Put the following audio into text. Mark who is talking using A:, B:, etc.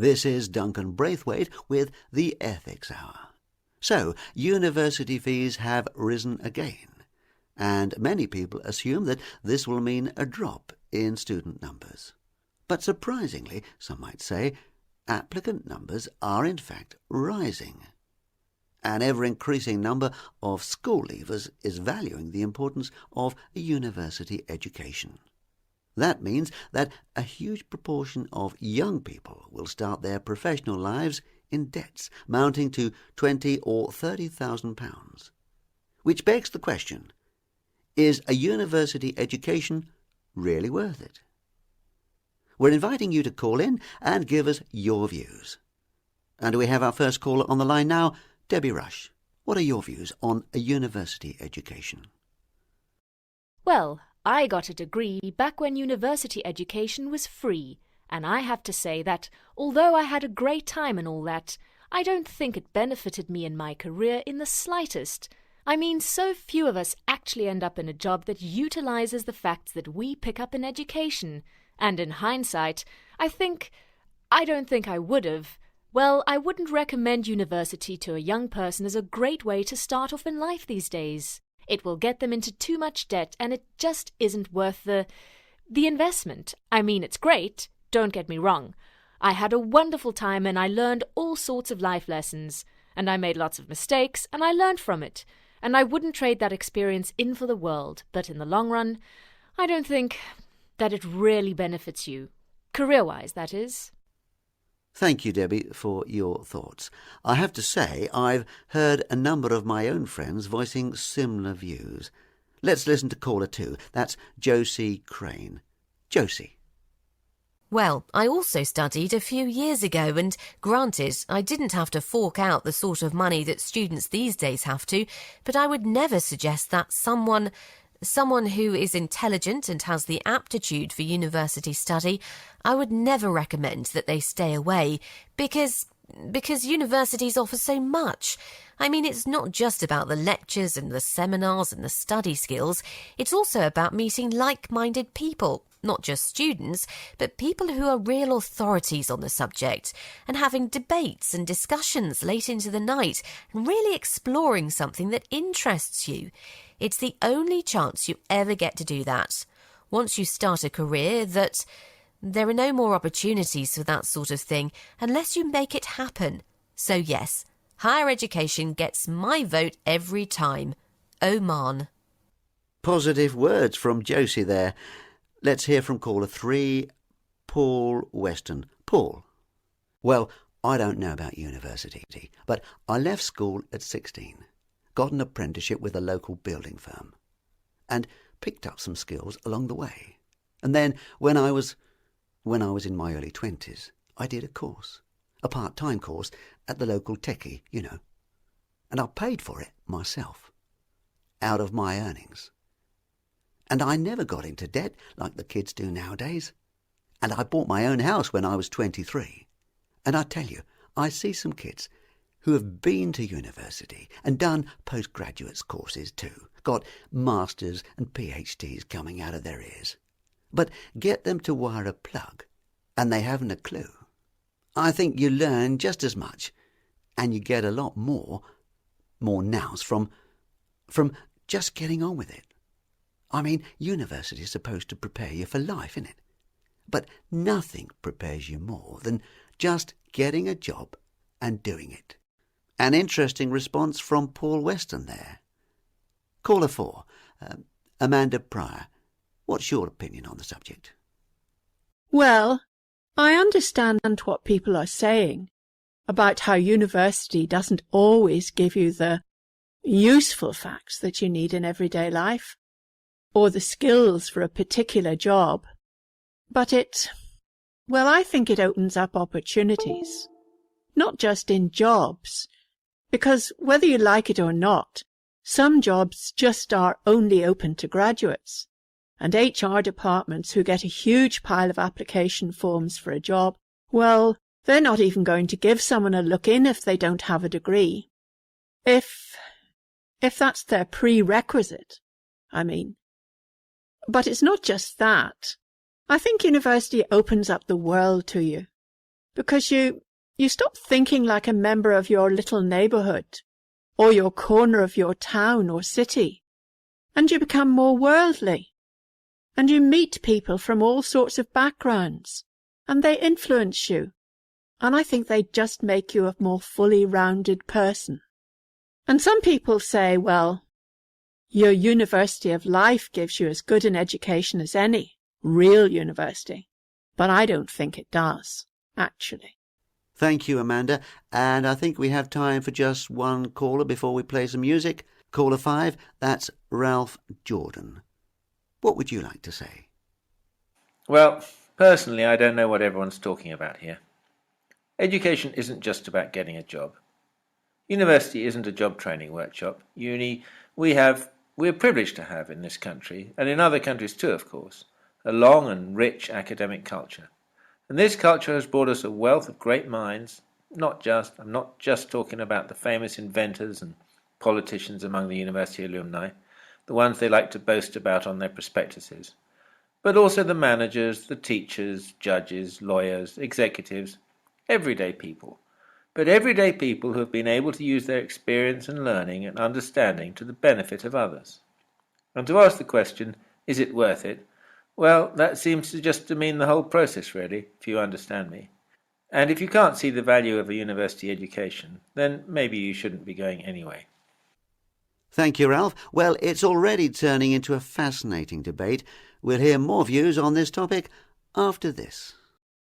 A: This is Duncan Braithwaite with the Ethics Hour. So, university fees have risen again, and many people assume that this will mean a drop in student numbers. But surprisingly, some might say, applicant numbers are in fact rising. An ever-increasing number of school leavers is valuing the importance of a university education. That means that a huge proportion of young people will start their professional lives in debts mounting to £20,000 or £30,000. Which begs the question, is a university education really worth it? We're inviting you to call in and give us your views. And we have our first caller on the line now, Debbie Rush. What are your views on a university education?
B: Well, I got a degree back when university education was free, and I have to say that, although I had a great time and all that, I don't think it benefited me in my career in the slightest. I mean, so few of us actually end up in a job that utilizes the facts that we pick up in education. And in hindsight, I don't think I would have. Well, I wouldn't recommend university to a young person as a great way to start off in life these days. It will get them into too much debt, and it just isn't worth the investment. I mean, it's great, don't get me wrong. I had a wonderful time and I learned all sorts of life lessons. And I made lots of mistakes and I learned from it. And I wouldn't trade that experience in for the world. But in the long run, I don't think that it really benefits you. Career-wise, that is.
A: Thank you, Debbie, for your thoughts. I have to say, I've heard a number of my own friends voicing similar views. Let's listen to caller 2. That's Josie Crane. Josie.
C: Well, I also studied a few years ago, and granted, I didn't have to fork out the sort of money that students these days have to, but I would never suggest that someone who is intelligent and has the aptitude for university study, I would never recommend that they stay away, because universities offer so much. I mean, it's not just about the lectures and the seminars and the study skills, it's also about meeting like-minded people. Not just students, but people who are real authorities on the subject, and having debates and discussions late into the night and really exploring something that interests you. It's the only chance you ever get to do that. Once you start a career, there are no more opportunities for that sort of thing unless you make it happen. So yes, higher education gets my vote every time. Oman.
A: Positive words from Josie there. Let's hear from caller 3, Paul Weston. Paul. Well, I don't know about university, but I left school at 16, got an apprenticeship with a local building firm, and picked up some skills along the way. And then, when I was in my early 20s, I did a part-time course at the local techie, and I paid for it myself, out of my earnings. And I never got into debt like the kids do nowadays. And I bought my own house when I was 23. And I tell you, I see some kids who have been to university and done postgraduate courses too, got masters and PhDs coming out of their ears. But get them to wire a plug, and they haven't a clue. I think you learn just as much, and you get a lot more nows from just getting on with it. I mean, university is supposed to prepare you for life, isn't it? But nothing prepares you more than just getting a job and doing it. An interesting response from Paul Weston there. Caller 4, Amanda Pryor. What's your opinion on the subject?
D: Well, I understand what people are saying about how university doesn't always give you the useful facts that you need in everyday life, or the skills for a particular job. But I think it opens up opportunities, not just in jobs, because whether you like it or not, some jobs just are only open to graduates, and HR departments who get a huge pile of application forms for a job, well, they're not even going to give someone a look in if they don't have a degree. If that's their prerequisite, I mean. But it's not just that. I think university opens up the world to you, because you stop thinking like a member of your little neighbourhood or your corner of your town or city, and you become more worldly, and you meet people from all sorts of backgrounds, and they influence you, and I think they just make you a more fully rounded person. And some people say, well, your University of Life gives you as good an education as any real university, but I don't think it does, actually.
A: Thank you, Amanda. And I think we have time for just one caller before we play some music. Caller 5, that's Ralph Jordan. What would you like to say?
E: Well, personally, I don't know what everyone's talking about here. Education isn't just about getting a job. University isn't a job training workshop. Uni, we're privileged to have in this country, and in other countries too, of course, a long and rich academic culture. And this culture has brought us a wealth of great minds, I'm not just talking about the famous inventors and politicians among the university alumni, the ones they like to boast about on their prospectuses, but also the managers, the teachers, judges, lawyers, executives, everyday people. But everyday people who have been able to use their experience and learning and understanding to the benefit of others. And to ask the question, is it worth it? Well, that seems to just demean the whole process, really, if you understand me. And if you can't see the value of a university education, then maybe you shouldn't be going anyway.
A: Thank you, Ralph. Well, it's already turning into a fascinating debate. We'll hear more views on this topic after this.